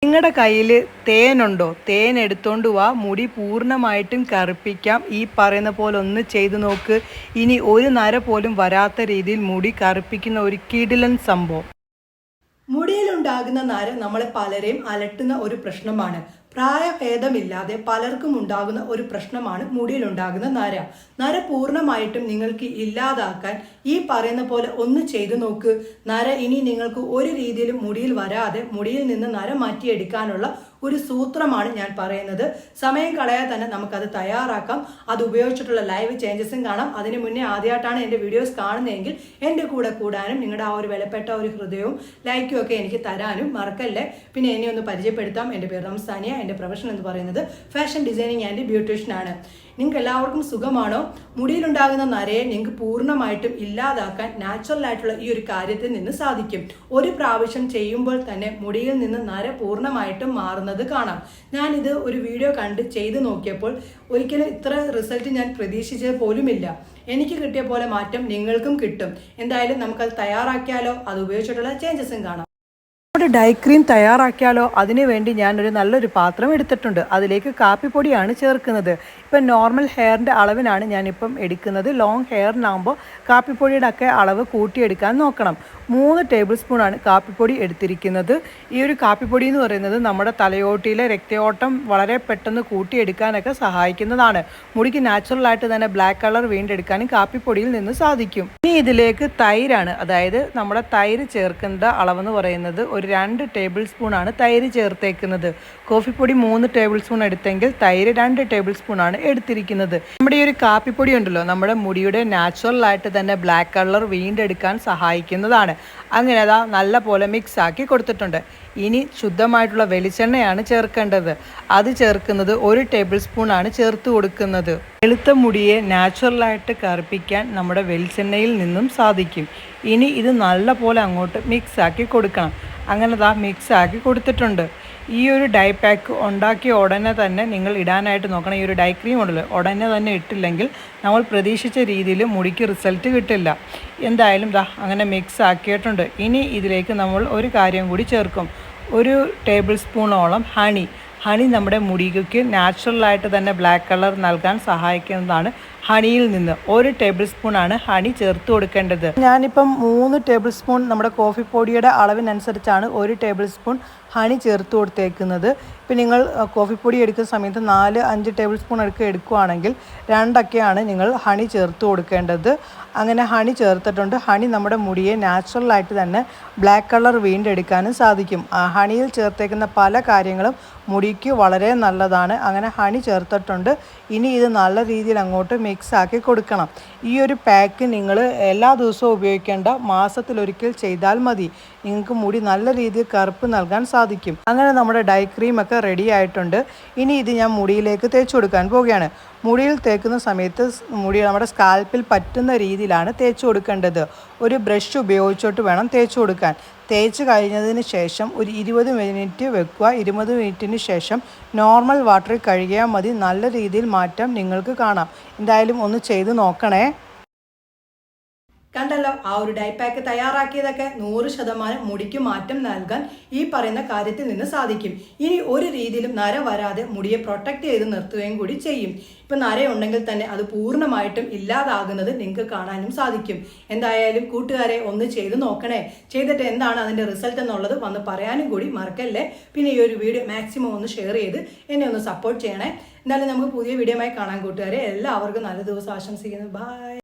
നിങ്ങളുടെ കയ്യിൽ തേനുണ്ടോ? തേൻ എടുത്തോണ്ട് വാ, മുടി പൂർണ്ണമായിട്ടും കറുപ്പിക്കാം. ഈ പറയുന്ന പോലെ ഒന്ന് ചെയ്ത് നോക്ക്. ഇനി ഒരു നര പോലും വരാത്ത രീതിയിൽ മുടി കറുപ്പിക്കുന്ന ഒരു കിടിലൻ സംഭവം. മുടിയിലുണ്ടാകുന്ന നര നമ്മളെ പലരെയും അലട്ടുന്ന ഒരു പ്രശ്നമാണ്. പ്രായഭേദമില്ലാതെ പലർക്കും ഉണ്ടാകുന്ന ഒരു പ്രശ്നമാണ് മുടിയിലുണ്ടാകുന്ന നര. നര പൂർണ്ണമായിട്ടും നിങ്ങൾക്ക് ഇല്ലാതാക്കാൻ ഈ പറയുന്ന പോലെ ഒന്ന് ചെയ്തു നോക്ക്. നര ഇനി നിങ്ങൾക്ക് ഒരു രീതിയിലും മുടിയിൽ വരാതെ മുടിയിൽ നിന്ന് നര മാറ്റിയെടുക്കാനുള്ള ഒരു സൂത്രമാണ് ഞാൻ പറയുന്നത്. സമയം കളയാതെ തന്നെ നമുക്കത് തയ്യാറാക്കാം. അത് ഉപയോഗിച്ചിട്ടുള്ള ലൈവ് ചേഞ്ചസും കാണാം. അതിന് മുന്നേ ആദ്യമായിട്ടാണ് എൻ്റെ വീഡിയോസ് കാണുന്നതെങ്കിൽ എൻ്റെ കൂടെ കൂടാനും നിങ്ങളുടെ ആ ഒരു വിലപ്പെട്ട ഒരു ഹൃദയവും ലൈക്കും ഒക്കെ എനിക്ക് തരാനും മറക്കല്ലേ. പിന്നെ എന്നെ ഒന്ന് പരിചയപ്പെടുത്താം. എൻ്റെ പേര് റംസാനിയ. എൻ്റെ പ്രൊഫഷൻ എന്ന് പറയുന്നത് ഫാഷൻ ഡിസൈനിങ് ആൻഡ് ബ്യൂട്ടീഷ്യൻ ആണ്. നിങ്ങൾക്ക് എല്ലാവർക്കും സുഖമാണോ? മുടിയിലുണ്ടാകുന്ന നരയെ നിങ്ങൾക്ക് പൂർണ്ണമായിട്ടും ഇല്ലാതാക്കാൻ നാച്ചുറൽ ആയിട്ടുള്ള ഈ ഒരു കാര്യത്തിൽ നിന്ന് സാധിക്കും. ഒരു പ്രാവശ്യം ചെയ്യുമ്പോൾ തന്നെ മുടിയിൽ നിന്ന് നര പൂർണ്ണമായിട്ടും മാറുന്നത് കാണാം. ഞാനിത് ഒരു വീഡിയോ കണ്ട് ചെയ്ത് നോക്കിയപ്പോൾ ഒരിക്കലും ഇത്ര റിസൾട്ട് ഞാൻ പ്രതീക്ഷിച്ചത് പോലുമില്ല. എനിക്ക് കിട്ടിയ പോലെ മാറ്റം നിങ്ങൾക്കും കിട്ടും. എന്തായാലും നമുക്കത് തയ്യാറാക്കിയാലോ? അത് ഉപയോഗിച്ചിട്ടുള്ള ചേഞ്ചസും കാണാം. നമ്മുടെ ഡൈ ക്രീം തയ്യാറാക്കിയാലോ? അതിനു വേണ്ടി ഞാനൊരു നല്ലൊരു പാത്രം എടുത്തിട്ടുണ്ട്. അതിലേക്ക് കാപ്പിപ്പൊടിയാണ് ചേർക്കുന്നത്. ഇപ്പം നോർമൽ ഹെയറിൻ്റെ അളവിനാണ് ഞാനിപ്പം എടുക്കുന്നത്. ലോങ് ഹെയറിനാകുമ്പോൾ കാപ്പിപ്പൊടിയുടെ ഒക്കെ അളവ് കൂട്ടിയെടുക്കാൻ നോക്കണം. 3 ടേബിൾ സ്പൂണാണ് കാപ്പിപ്പൊടി എടുത്തിരിക്കുന്നത്. ഈ ഒരു കാപ്പിപ്പൊടി എന്ന് പറയുന്നത് നമ്മുടെ തലയോട്ടിയിലെ രക്തയോട്ടം വളരെ പെട്ടെന്ന് കൂട്ടിയെടുക്കാനൊക്കെ സഹായിക്കുന്നതാണ്. മുടിക്ക് നാച്ചുറലായിട്ട് തന്നെ ബ്ലാക്ക് കളർ വീണ്ടെടുക്കാനും കാപ്പിപ്പൊടിയിൽ നിന്ന് സാധിക്കും. ഇനി ഇതിലേക്ക് തൈരാണ്, അതായത് നമ്മുടെ തൈര് ചേർക്കേണ്ട അളവെന്ന് പറയുന്നത് ഒരു 2 ടേബിൾ സ്പൂണാണ് തൈര് ചേർത്തേക്കുന്നത്. കോഫിപ്പൊടി 3 ടേബിൾ സ്പൂൺ എടുത്തെങ്കിൽ തൈര് 2 ടേബിൾ സ്പൂണാണ് എടുത്തിരിക്കുന്നത്. നമ്മുടെ ഈ ഒരു കാപ്പിപ്പൊടി ഉണ്ടല്ലോ, നമ്മുടെ മുടിയുടെ നാച്ചുറലായിട്ട് തന്നെ ബ്ലാക്ക് കളർ വീണ്ടെടുക്കാൻ സഹായിക്കുന്നതാണ്. അങ്ങനെ അതാ നല്ല പോലെ മിക്സ് ആക്കി കൊടുത്തിട്ടുണ്ട്. ഇനി ശുദ്ധമായിട്ടുള്ള വെളിച്ചെണ്ണയാണ് ചേർക്കേണ്ടത്. അത് ചേർക്കുന്നത് 1 ടേബിൾ സ്പൂണാണ് ചേർത്ത് കൊടുക്കുന്നത്. വെളുത്ത മുടിയെ നാച്ചുറലായിട്ട് കറുപ്പിക്കാൻ നമ്മുടെ വെളിച്ചെണ്ണയിൽ നിന്നും സാധിക്കും. ഇനി ഇത് നല്ല പോലെ അങ്ങോട്ട് മിക്സ് ആക്കി കൊടുക്കണം. അങ്ങനെ മിക്സ് ആക്കി കൊടുത്തിട്ടുണ്ട്. ഈ ഒരു ഡൈ പാക്ക് ഉണ്ടാക്കിയ ഉടനെ തന്നെ നിങ്ങൾ ഇടാനായിട്ട് നോക്കണം. ഈ ഒരു ഡൈ ക്രീം ഉണ്ടല്ലോ, ഉടനെ തന്നെ ഇട്ടില്ലെങ്കിൽ നമ്മൾ പ്രതീക്ഷിച്ച രീതിയിൽ മുടിക്ക് റിസൾട്ട് കിട്ടില്ല. എന്തായാലും അങ്ങനെ മിക്സ് ആക്കിയിട്ടുണ്ട്. ഇനി ഇതിലേക്ക് നമ്മൾ ഒരു കാര്യം കൂടി ചേർക്കും. 1 ടേബിൾ സ്പൂണോളം ഹണി നമ്മുടെ മുടിക്ക് നാച്ചുറലായിട്ട് തന്നെ ബ്ലാക്ക് കളർ നൽകാൻ സഹായിക്കുന്നതാണ്. ഹണിയിൽ നിന്ന് 1 ടേബിൾ സ്പൂണാണ് ഹണി ചേർത്ത് കൊടുക്കേണ്ടത്. ഞാനിപ്പം 3 ടേബിൾ സ്പൂൺ നമ്മുടെ കോഫി പൊടിയുടെ അളവിനനുസരിച്ചാണ് 1 ടേബിൾ സ്പൂൺ ഹണി ചേർത്ത് കൊടുത്തേക്കുന്നത്. ഇപ്പം നിങ്ങൾ കോഫി പൊടി എടുക്കുന്ന സമയത്ത് 4-5 ടേബിൾ സ്പൂൺ എടുക്കുകയാണെങ്കിൽ 2 നിങ്ങൾ ഹണി ചേർത്ത് കൊടുക്കേണ്ടത്. അങ്ങനെ ഹണി ചേർത്തിട്ടുണ്ട്. ഹണി നമ്മുടെ മുടിയെ നാച്ചുറലായിട്ട് തന്നെ ബ്ലാക്ക് കളർ വീണ്ടെടുക്കാനും സാധിക്കും. ഹണിയിൽ ചേർത്തേക്കുന്ന പല കാര്യങ്ങളും മുടിക്ക് വളരെ നല്ലതാണ്. അങ്ങനെ ഹണി ചേർത്തിട്ടുണ്ട്. ഇനി ഇത് നല്ല രീതിയിൽ അങ്ങോട്ട് മിക്സ് ആക്കി കൊടുക്കണം. ഈ ഒരു പാക്ക് നിങ്ങൾ എല്ലാ ദിവസവും ഉപയോഗിക്കേണ്ട, മാസത്തിലൊരിക്കൽ ചെയ്താൽ മതി. നിങ്ങൾക്ക് മുടി നല്ല രീതിയിൽ കറുപ്പ് നൽകാൻ സാധിക്കും. അങ്ങനെ നമ്മുടെ ഡൈ ക്രീമൊക്കെ റെഡി ആയിട്ടുണ്ട്. ഇനി ഇത് ഞാൻ മുടിയിലേക്ക് തേച്ച് കൊടുക്കാൻ പോവുകയാണ്. മുടിയിൽ തേക്കുന്ന സമയത്ത് മുടി നമ്മുടെ സ്കാൽപ്പിൽ പറ്റുന്ന രീതിയിലാണ് തേച്ച് കൊടുക്കേണ്ടത്. ഒരു ബ്രഷ് ഉപയോഗിച്ചിട്ട് വേണം തേച്ച് കൊടുക്കാൻ. തേച്ച് കഴിഞ്ഞതിന് ശേഷം ഒരു 20 മിനിറ്റ് വെക്കുക. 20 മിനിറ്റിന് ശേഷം നോർമൽ വാട്ടറിൽ കഴുകിയാൽ മതി. നല്ല രീതിയിൽ മാറ്റം നിങ്ങൾക്ക് കാണാം. എന്തായാലും ഒന്ന് ചെയ്ത് നോക്കണേ. കണ്ടല്ലോ, ആ ഒരു ഡൈ പാക്ക് തയ്യാറാക്കിയതൊക്കെ 100% മുടിക്ക് മാറ്റം നൽകാൻ ഈ പറയുന്ന കാര്യത്തിൽ നിന്ന് സാധിക്കും. ഇനി ഒരു രീതിയിലും നര വരാതെ മുടിയെ പ്രൊട്ടക്ട് ചെയ്ത് നിർത്തുകയും കൂടി ചെയ്യും. ഇപ്പം നരയുണ്ടെങ്കിൽ തന്നെ അത് പൂർണ്ണമായിട്ടും ഇല്ലാതാകുന്നത് നിങ്ങൾക്ക് കാണാനും സാധിക്കും. എന്തായാലും കൂട്ടുകാരെ ഒന്ന് ചെയ്ത് നോക്കണേ. ചെയ്തിട്ട് എന്താണ് അതിൻ്റെ റിസൾട്ട് എന്നുള്ളത് വന്ന് പറയാനും കൂടി മറക്കല്ലേ. പിന്നെ ഈ ഒരു വീഡിയോ മാക്സിമം ഒന്ന് ഷെയർ ചെയ്ത് എന്നെ ഒന്ന് സപ്പോർട്ട് ചെയ്യണേ. എന്തായാലും നമുക്ക് പുതിയ വീഡിയോയുമായി കാണാൻ കൂട്ടുകാരെ. എല്ലാവർക്കും നല്ല ദിവസം ആശംസിക്കുന്നു. ബൈ.